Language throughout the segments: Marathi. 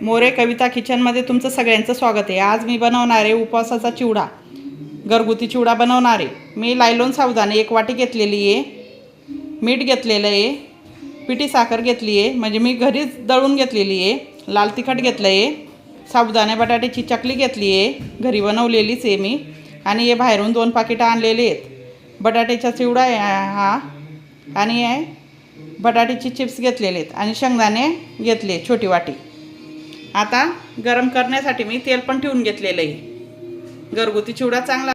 मोरे कविता किचनमध्ये तुमचं सगळ्यांचं स्वागत आहे। आज मी बनवणार आहे उपवासाचा चिवडा, घरगुती चिवडा बनवणार आहे। मी लायलोन साबुदाणे 1 वाटी घेतलेली आहे, मीठ घेतलेलं आहे, पिठी साखर घेतली आहे, म्हणजे मी घरीच दळून घेतलेली आहे, लाल तिखट घेतलं आहे, साबुदाणे बटाट्याची चकली घेतली आहे, घरी बनवलेलीच आहे मी, आणि हे बाहेरून 2 पाकिटं आणलेली आहेत। बटाट्याचा चिवडा आहे हा, आणि बटाट्याची चिप्स घेतलेले आहेत, आणि शेंगदाणे घेतले छोटी वाटी। आता गरम करण्यासाठी मी तेल पण ठेवून घेतलेलं आहे। घरगुती चिवडा चांगला।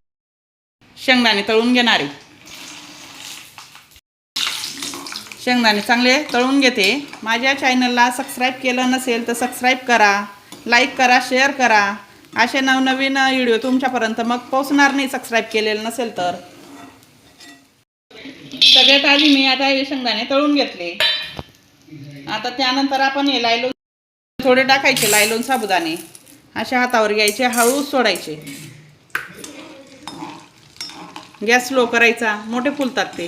शेंगदाणे तळून घेणार आहे, शेंगदाणे चांगले तळून घेते। माझ्या चॅनलला सबस्क्राईब केलं नसेल तर सबस्क्राईब करा, लाईक करा, शेअर करा। असे नवनवीन व्हिडिओ तुमच्यापर्यंत मग पोहोचणार नाही सबस्क्राईब केलेलं नसेल तर। सगळ्यात आधी मी आता हे शेंगदाणे तळून घेतले। आता त्यानंतर आपण हे लायलोन थोडे टाकायचे, लायलोन साबुदाणे अशा हातावर घ्यायचे, हळूच सोडायचे, गॅस स्लो करायचा, मोठे फुलतात ते।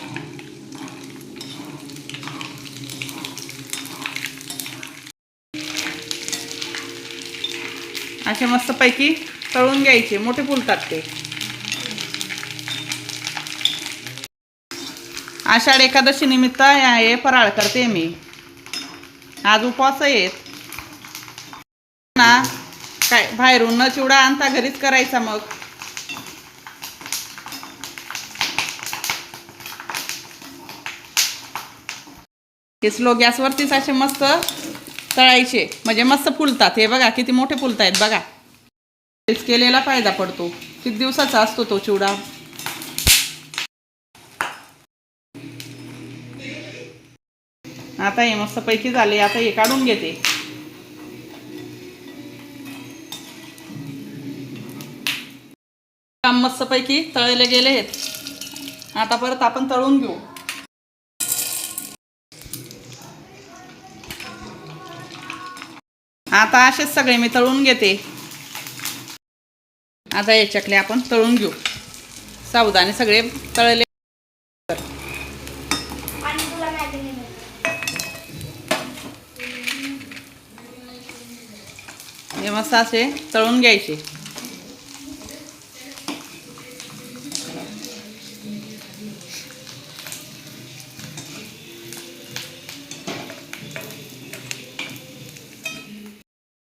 असे मस्तपैकी तळून घ्यायचे, मोठे फुलतात ते। आषाढ एकादशी निमित्त हे फराळ करते मी, आज उपवास आहेत ना। काय बाहेरून न चिवडा आणता घरीच करायचा। मग हे स्लो गॅसवरतीच असे मस्त तळायचे, म्हणजे मस्त फुलतात। हे बघा किती मोठे फुलत आहेत बघा। तेच केलेला फायदा पडतो। किती दिवसाचा असतो तो चिवडा। आता हे मस्तपैकी झाले, आता हे काढून घेते। काम मस्तपैकी तळले गेले आहेत, आता परत आपण तळून घेऊ। आता असेच सगळे मी तळून घेते। आता हे चकले आपण तळून घेऊ। साबुदाणे सगळे तळले, हे मस्त असे तळून घ्यायचे।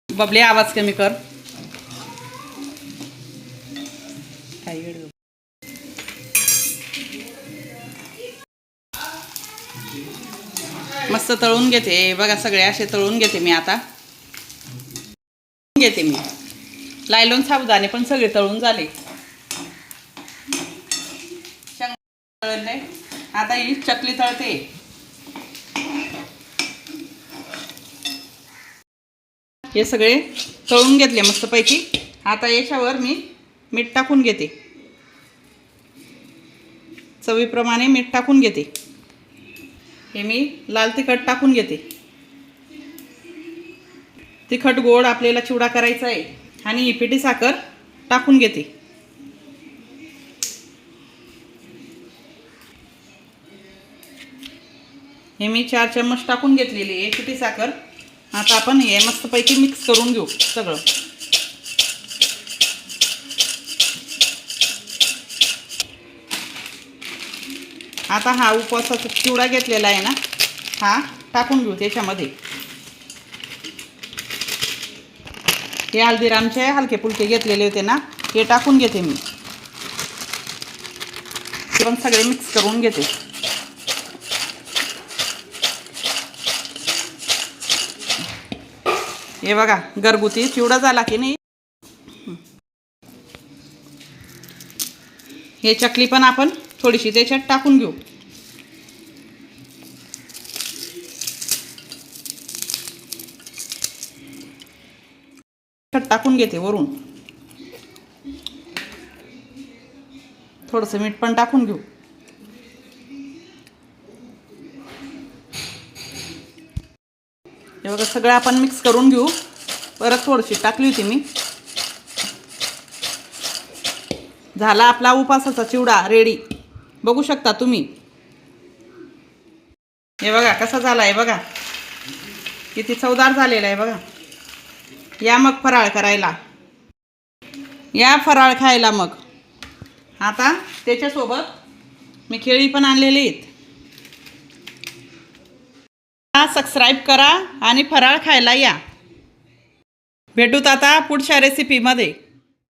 बबले आवाज कमी कर। मस्त तळून घेते बघा, सगळे असे तळून घेते मी। आता घेते मी लायलोन साबुदाणे पण सगळे तळून झाले। तळले, आता ही चकली तळते। हे सगळे तळून घेतले मस्तपैकी। आता याच्यावर मी मीठ टाकून घेते, चवीप्रमाणे मीठ टाकून घेते। हे मी लाल तिखट टाकून घेते। तिखट गोड आपल्याला चिवडा करायचा आहे, आणि ही पिठी साखर टाकून घेते। हे मी 4 चम्मच टाकून घेतलेली आहे पिठी साखर। आता आपण हे मस्तपैकी मिक्स करून घेऊ सगळं। आता हा उपवासाचा चिवडा घेतलेला आहे ना, हा टाकून घेऊ त्याच्यामध्ये। हे हल्दीरामचे हलके फुलके घेतलेले होते ना, हे टाकून घेते मी। पण सगळे मिक्स करून घेते। हे बघा घरगुती चिवडा झाला की नाही। हे चकली पण आपण थोडीशी त्याच्यात टाकून घेऊ। टाकून घेते वरून, थोडंसं मीठ पण टाकून घेऊ। हे बघा सगळं आपण मिक्स करून घेऊ। परत थोडीशी टाकली होती मी। झाला आपला उपवासाचा चिवडा रेडी, बघू शकता तुम्ही। हे बघा कसा झाला आहे बघा, किती चवदार झालेला आहे बघा। या मग फराळ करायला, या फराळ खायला मग. आता त्याच्यासोबत मी केळी पण आणलेली आहेत. सबस्क्राईब करा आणि फराळ खायला या. भेटूत आता पुढच्या रेसिपीमध्ये.